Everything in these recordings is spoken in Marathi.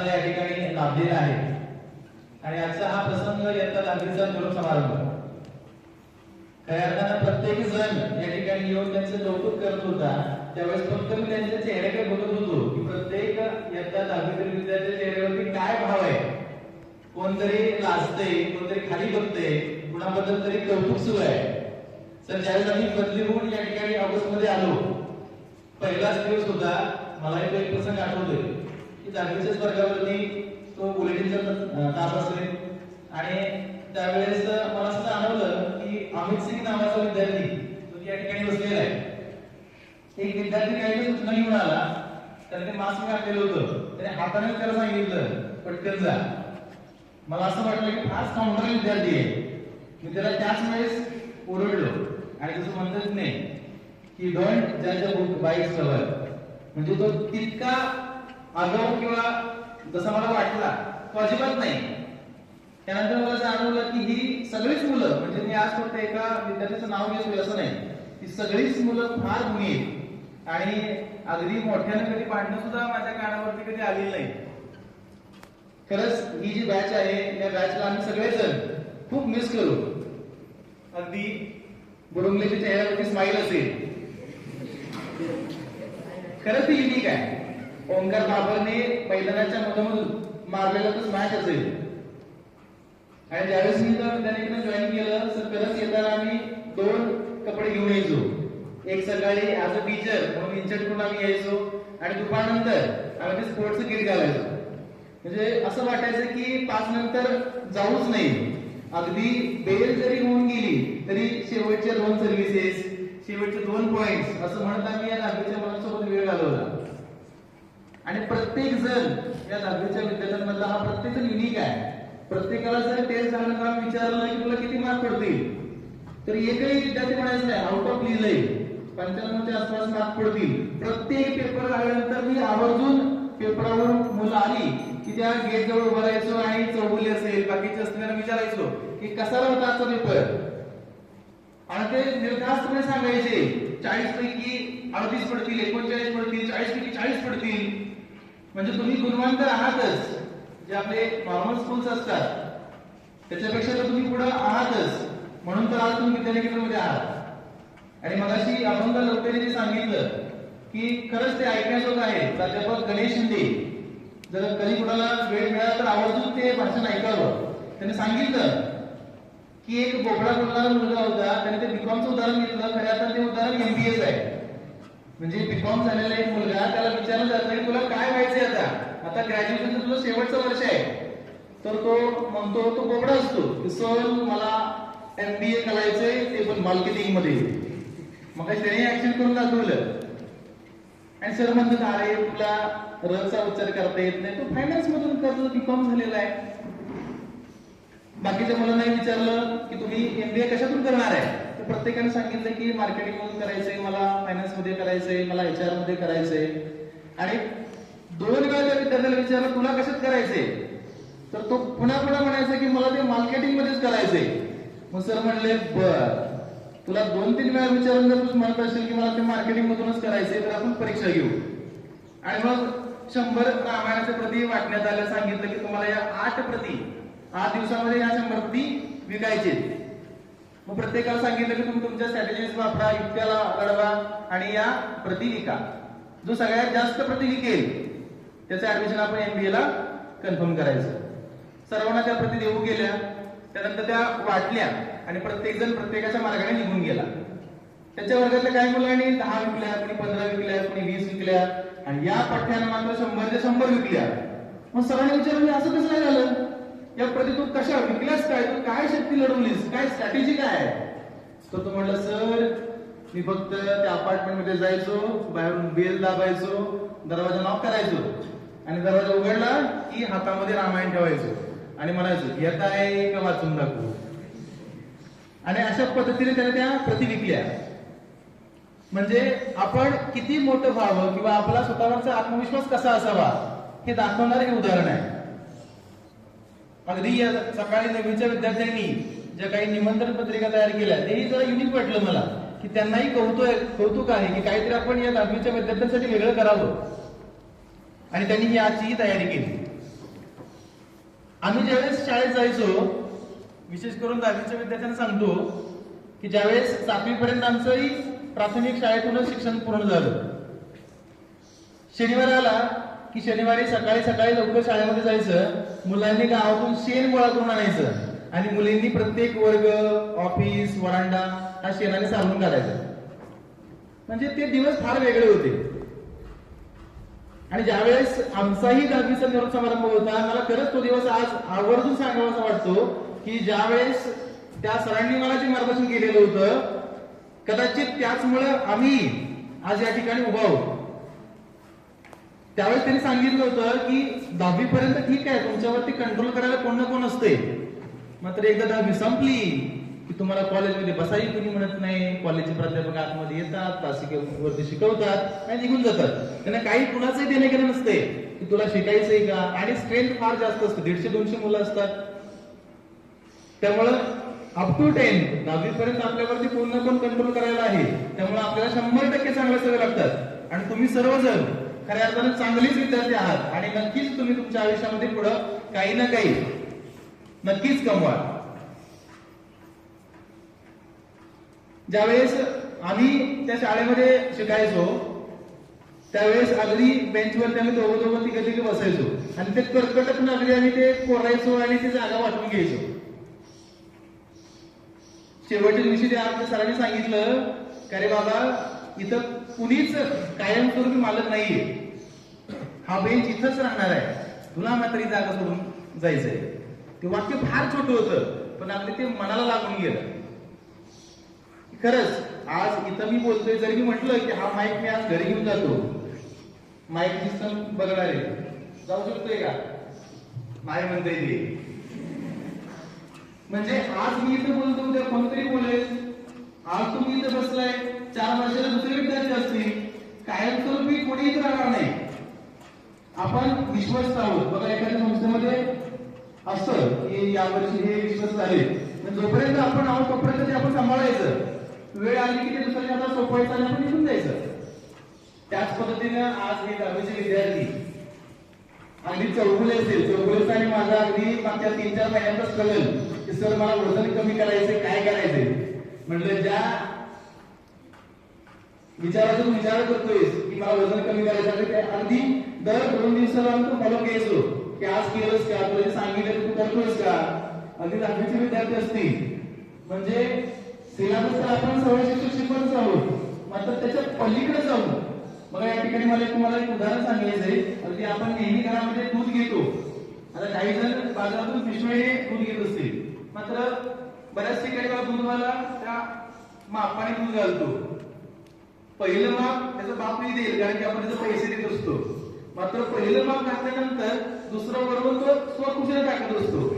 मला या ठिकाणी लाभलेला आहे। आणि आजचा हा प्रसंग इयत्ता 10वीचा निरोप समारंभ। खऱ्या अर्थानं प्रत्येक जण या ठिकाणी येऊन त्यांचं कौतुक करत होता। त्यावेळेस फक्त मी त्यांच्या चेहऱ्याकडे बघत होतो की प्रत्येक इयत्ता 10वीतील विद्यार्थ्याच्या चेहऱ्यावरती काय भाव आहे। कोणतरी लाजते, कोणतरी खाली बघते, कुणाबद्दल तरी कौतुक सुरू आहे। सर ज्यावेळेस आम्ही बदली होऊन या ठिकाणी ऑगस्ट मध्ये आलो, पहिलाच दिवस होता, मला एक प्रसंग आठवतोय की 10वीच्या वर्गावरती तो बुलेटिनचा तास असेल आणि त्यावेळेस मला असं जाणवलं की अमित सिंग नावाचा विद्यार्थी तो या ठिकाणी बसलेला आहे। एक विद्यार्थी काही सूचना घेऊन आला, त्याने मास्क घातलेलं होतं, त्याने हाताने त्याला सांगितलं पटकन जा। मला असं वाटलं की फार काउंटर विद्यार्थी आहे। मी त्याला त्याच वेळेस ओरडलो आणि तसं म्हणतच नाही की डोंट जज a book by it's cover, म्हणजे तो तितका आगाऊ किंवा जसं मला वाटला तो अजिबात नाही। त्यानंतर मला जाणवलं की ही सगळीच मुलं, म्हणजे मी आज फक्त एका विद्यार्थ्याचं नाव घेतोय असं नाही, ही सगळीच मुलं फार गुणी आहेत आणि अगदी मोठ्याने कधी भांडणं सुद्धा माझ्या कानावरती कधी आलेली नाही। खरंच ही जी बॅच आहे या बॅचला आम्ही सगळेजण खूप मिस करू। अगदी बुडुंगलेच्या चेहऱ्यावरती स्माईल असेल, खरंच ती युनिक आहे। ओंकार बाबरने मैदानाच्या मधोमध मारलेला तो स्मॅश असेल आणि ज्यावेळेस मी त्याने जॉईन केलं सर, खरंच येताना आम्ही 2 कपडे घेऊन यायचो। एक सकाळी ऍज अ टीचर म्हणून इंचट करून आम्ही यायचो आणि दुपारनंतर आम्ही ते स्पोर्ट्सचं किट घालायचो। म्हणजे असं वाटायचं की 5 नंतर जाऊच नाही। अगदी बेल जरी होऊन गेली तरी शेवटच्या 2 सर्व्हिसेस, शेवटचे 2 पॉइंट्स असं म्हणत आम्ही या 10वीच्या मुलांसोबत वेळ घालवला। आणि प्रत्येक जण या 10वीच्या विद्यार्थ्यांमधला हा प्रत्येक जण युनिक आहे। प्रत्येकाला जर टेस्ट झालं काम विचारलं की तुला किती मार्क पडतील, तर एकही विद्यार्थी म्हणायचं नाही आउट ऑफ लिहिलंय 95च्या आसपास मार्क पडतील। प्रत्येक पेपर झाल्यानंतर मी आवर्जून पेपरावर मुलं आली की त्या गेट जवळ उभं राहायचो आणि चौगुली असेल बाकीचे असलेल्यांना विचारायचो की कसा होता आजचा पेपर, आणि ते निर्धास्तपणे सांगायचे 40 पैकी 38 पडतील, 39 पडतील, 40 पैकी 40 पडतील। म्हणजे तुम्ही गुणवान तर आहातच, जे आपले नॉर्मल स्कूल्स असतात त्याच्यापेक्षा तर तुम्ही पुढे आहातच, म्हणून तर आज तुम्ही विद्यानिकेतनमध्ये आहात। आणि मगाशी अभंग लवकरीने जे सांगितलं की खरंच ते ऐकण्याजोगं आहे। प्राध्यापक गणेश शिंदे, जर कधी कुणाला वेळ मिळाला तर आवर्जून ते भाषण ऐकावं। त्याने सांगितलं की एक बोबडा बोलणारा मुलगा होता, त्याने ते बीकॉमचं उदाहरण घेतलं, खऱ्या अर्थानं ते उदाहरण एमबीएच आहे। म्हणजे बीकॉम झालेला एक मुलगा, त्याला विचारलं जातं की तुला काय व्हायचंय आता ग्रॅज्युएशनचं तुझं शेवटचं वर्ष आहे, तर तो म्हणतो, तो बोबडा असतो की सर मला एमबीए करायचंय, ते पण मार्केटिंग मध्ये। मग त्याने ऍक्शन करून दाखवलं आणि सर म्हणतात अरे तुला रचा उच्चार करता येत नाही, तो फायनान्स मधून करतो, बीकॉम झालेला आहे। बाकीच्या मुलांना विचारलं की तुम्ही एमबीए कशातून करणार आहे, तर प्रत्येकाने सांगितलं की मार्केटिंग मधून करायचंय, मला फायनान्स मध्ये करायचंय, मला एचआर मध्ये करायचंय। आणि 2 वेळा त्या विद्यार्थ्याला विचारलं तुला कशात करायचंय, तर तो पुन्हा म्हणायचा की मला ते मार्केटिंग मध्येच करायचंय। मग सर म्हणले बर, तुला 2-3 वेळा विचारून जर तू म्हणत असेल की मला ते मार्केटिंग मधूनच करायचंय तर आपण परीक्षा घेऊ। आणि मग 100 रामायणाच्या प्रती वाटण्यात आलं, सांगितलं की तुम्हाला या 8 प्रती 8 दिवसामध्ये या 100 प्रती विकायचे। मग प्रत्येकाला सांगितलं की तुम्ही तुमच्या स्ट्रॅटेजीज वापरा, युक्त्याला लढवा आणि या प्रती विका। जो सगळ्यात जास्त प्रती विकेल त्याचं ऍडमिशन आपण एमबीए ला कन्फर्म करायचं। सर्वांना त्या प्रती देऊ गेल्या, त्यानंतर त्या वाटल्या आणि प्रत्येक जण प्रत्येकाच्या मार्गाने निघून गेला। त्याच्या वर्गातल्या काही मुलांनी 10 विकल्या, कोणी 15 विकल्या, कोणी 20 विकल्या आणि या पठ्ठ्यानं मात्र 100च्या 100 विकल्या। मग सरांनी विचारलं असं कसं काय झालं, या प्रति तू कशा विकल्यास, काय तू काय शक्ती लढवलीस, काय स्ट्रॅटेजी काय आहे? तर तो म्हटलं सर मी फक्त त्या अपार्टमेंट मध्ये जायचो, बाहेरून बेल दाबायचो, दरवाजा नॉक करायचो आणि दरवाजा उघडला की हातामध्ये रामायण ठेवायचो आणि म्हणायचो येत आहे का वाचून दाखवू। आणि अशा पद्धतीने त्याने त्या प्रति विकल्या। म्हणजे आपण किती मोठं व्हावं किंवा आपला स्वतःवरचा आत्मविश्वास कसा असावा हे दाखवणारे हे उदाहरण आहे। अगदी या सकाळी 9वीच्या विद्यार्थ्यांनी ज्या काही निमंत्रण पत्रिका तयार केल्या तेही जरा युनिक वाटलं मला, की त्यांनाही कौतुक आहे की काहीतरी आपण या 10वीच्या विद्यार्थ्यांसाठी वेगळं करावं आणि त्यांनी ही आजची तयारी केली। आम्ही ज्यावेळेस शाळेत जायचो, विशेष करून 10वीच्या विद्यार्थ्यांना सांगतो की ज्यावेळेस 7वी पर्यंत आमचंही प्राथमिक शाळेतूनच शिक्षण पूर्ण झालं. शनिवार आला की शनिवारी सकाळी सकाळी लवकर शाळेमध्ये जायचं, मुलांनी गावातून शेण गोळा करून आणायचं आणि मुलींनी प्रत्येक वर्ग, ऑफिस, वरांडा हा शेणाने सारून काढायचा. म्हणजे ते दिवस फार वेगळे होते. आणि ज्यावेळेस आमचाही 10वीचा निरोप समारंभ होता, मला खरंच तो दिवस आज आवर्जून सांगावासा वाटतो की ज्यावेळेस त्या सरांनी मला जे मार्गदर्शन केलेलं होतं, कदाचित त्याचमुळे आम्ही आज या ठिकाणी उभा आहोत. त्यावेळेस त्यांनी सांगितलं होतं की 10वी पर्यंत ठीक आहे, तुमच्यावरती कंट्रोल करायला कोण ना कोण असते, मात्र एकदा 10वी संपली की तुम्हाला कॉलेजमध्ये बसाही कुणी म्हणत नाही. कॉलेजचे प्राध्यापक आतमध्ये येतात, तासिकेवरती शिकवतात आणि निघून जातात. त्यांना काही कुणाचंही देणे घेणं नसते की तुला शिकायचंय का. आणि स्ट्रेंथ फार जास्त असते, 150-200 मुलं असतात. त्यामुळं अप टू 10 10वी पर्यंत आपल्यावरती पूर्ण कोण कंट्रोल करायला आहे. त्यामुळे आपल्याला 100% चांगल्या सवय लागतात. आणि तुम्ही सर्वजण खऱ्या अर्थानं चांगलेच विद्यार्थी आहात आणि नक्कीच तुम्ही तुमच्या आयुष्यामध्ये पुढं काही ना काही नक्कीच कमवा. ज्यावेळेस आम्ही त्या शाळेमध्ये शिकायचो त्यावेळेस अगदी बेंचवरती आम्ही दोघं तिघं बसायचो आणि ते कर्कटक अगदी आम्ही ते कोरायचो आणि ती जागा वाटून घ्यायचो. शेवटच्या दिवशी ते आमच्या सरांनी सांगितलं का रे बाबा, इथं कुणीच कायमस्वरूपी मालक नाहीये, हा बेंच इथंच राहणार आहे, तुला मात्र ही जागा सोडून जायचंय. ते वाक्य फार छोटं होतं पण अगदी ते मनाला लागून गेलं. खरंच आज इथं मी बोलतोय, जरी मी म्हटलं की हा माईक मी आज घरी घेऊन जातो, माईक सिस्टम बघणार आहे, जाऊ शकतोय का, नाही म्हणता येते. म्हणजे आज मी इथं बोलतो, उद्या कोणतरी बोलेल. आज तुम्ही इथं बसलाय, 4 वर्षाला दुसरे विद्यार्थी असतील, कायमस्वरूपी कोणी इथं राहणार नाही. आपण विश्वस्त आहोत. बघा एखाद्या संस्थेमध्ये असतं की यावर्षी हे विश्वस्त झाले, जोपर्यंत आपण आहोत तोपर्यंत ते आपण सांभाळायचं, वेळ आली की ते दुसऱ्याच्या हातात सोपवायचं आणि आपण निघून जायचं. त्याच पद्धतीने आज हे 10वीचे विद्यार्थी अगदी चौगुले असेल, चौगुलेचा आणि माझा अगदी मागच्या 3-4 महिन्याचा स्ट्रगल की सर मला वजन कमी करायचे, काय करायचे. म्हटलं ज्या विचाराचा तू विचार करतोय की मला वजन कमी करायचं, ते अगदी दर 2 दिवसाला आम्ही फॉलो घ्यायचो की आज केलंस का, तुला जे सांगितलं तू करतोयस का. अगदी 10वीचे विद्यार्थी असतील म्हणजे सिलेबस तर आपण सर्व शिक्षक शिकवतच आहोत, मात्र त्याच्या पलीकडे जाऊ. बघा या ठिकाणी मला तुम्हाला एक उदाहरण सांगायचंय. अगदी आपण नेहमी घरामध्ये दूध घेतो, आता काही जण बाजारातून पिशवीने दूध घेत असतील, मात्र बऱ्याच ठिकाणी दूधवाला त्या मापाने दूध घालतो. पहिलं माप त्याचा बापही देईल कारण की आपण त्याचे पैसे देत असतो, मात्र पहिलं माप घातल्यानंतर दुसरं बरोबर तो स्वखुशीने टाकत असतो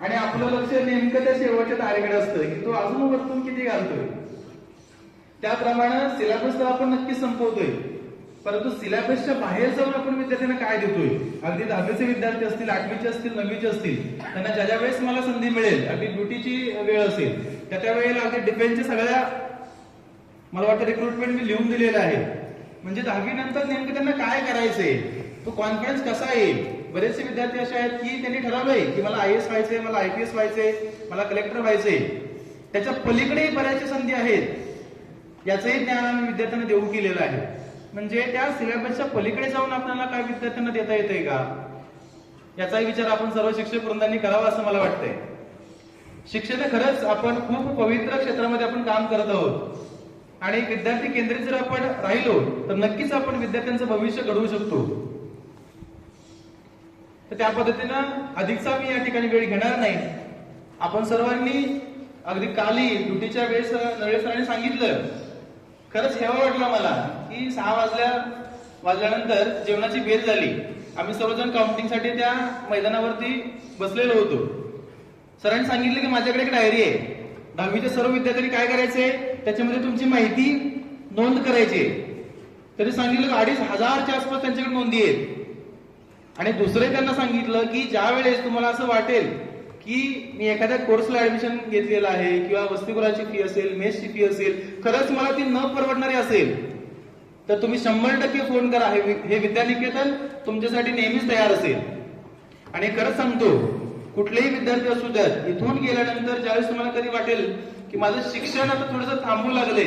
आणि आपलं लक्ष नेमकं त्या शेवटच्या तारेकडे असतं की तो अजून वरतून किती घालतोय. त्याप्रमाणे सिलेबस तर आपण नक्की संपवतोय, परंतु सिलेबसच्या बाहेर जाऊन आपण विद्यार्थ्यांना काय देतोय. अगदी 10वीचे विद्यार्थी असतील, 8वीचे असतील, 9वीचे असतील, त्यांना ज्या वेळेस मला संधी मिळेल, अगदी ड्युटीची वेळ असेल त्या वेळेला अगदी डिफेन्सच्या सगळ्या मला वाटतं रिक्रुटमेंट मी लिहून दिलेलं आहे. म्हणजे 10वी नंतर नेमकं त्यांना काय करायचंय, तो कॉन्फिडन्स कसा येईल. बरेचसे विद्यार्थी असे आहेत की त्यांनी ठरवलंय की मला IAS व्हायचंय, मला IPS व्हायचंय, मला कलेक्टर व्हायचंय. त्याच्या पलीकडेही बऱ्याचशा संधी आहेत, याचंही ज्ञान आम्ही विद्यार्थ्यांना देऊ केलेलं आहे. म्हणजे त्या सिलेबसच्या पलीकडे जाऊन आपल्याला काय विद्यार्थ्यांना देता येतंय का, याचाही विचार आपण सर्व शिक्षक वृंदांनी करावा असं मला वाटतंय. शिक्षण खरंच आपण खूप पवित्र क्षेत्रामध्ये आपण काम करत आहोत आणि विद्यार्थी केंद्रित जर आपण राहिलो तर नक्कीच आपण विद्यार्थ्यांचं भविष्य घडवू शकतो. तर त्या पद्धतीनं अधिकचा मी या ठिकाणी वेळ घेणार नाही. आपण सर्वांनी अगदी काली ड्युटीच्या वेळेस नळे सरांनी सांगितलं, खरंच हेवा वाटला मला की 6 वाजल्यानंतर जेवणाची बेल झाली. आम्ही सर्वजण काउंटिंगसाठी त्या मैदानावरती बसलेलो होतो. सरांनी सांगितलं की माझ्याकडे एक डायरी आहे, 10वीच्या सर्व विद्यार्थ्यांनी काय करायचंय त्याच्यामध्ये तुमची माहिती नोंद करायची. त्यांनी सांगितलं 2,500च्या आसपास त्यांच्याकडे नोंदी आहेत. आणि दुसरे त्यांना सांगितलं की ज्या वेळेस तुम्हाला असं वाटेल की मी एखाद्या कोर्सला ऍडमिशन घेतलेलं आहे किंवा वसतिगृहाची फी असेल, मेसची फी असेल, खरंच मला ती न परवडणारी असेल तर तुम्ही 100% फोन करा. हे विद्यानिकेतन तुमच्यासाठी नेहमीच तयार असेल. आणि खरंच सांगतो, कुठलेही विद्यार्थी असू द्यात, इथून गेल्यानंतर ज्यावेळेस तुम्हाला कधी वाटेल की माझं शिक्षण आता थोडंसं थांबू लागले,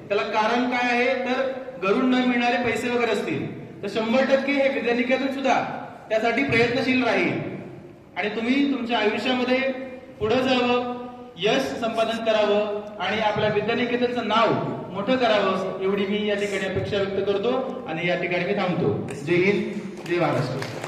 त्याला कारण काय आहे तर घरून न मिळणारे पैसे वगैरे असतील, तर 100% हे विद्यानिकेतन सुद्धा त्यासाठी प्रयत्नशील राहील आणि तुम्ही तुमच्या आयुष्यामध्ये पुढे जावं, यश संपादन करावं आणि आपल्या विद्यानिकेतनचं नाव मोठं करावं, एवढी मी या ठिकाणी अपेक्षा व्यक्त करतो आणि या ठिकाणी मी थांबतो. जय हिंद, जय महाराष्ट्र.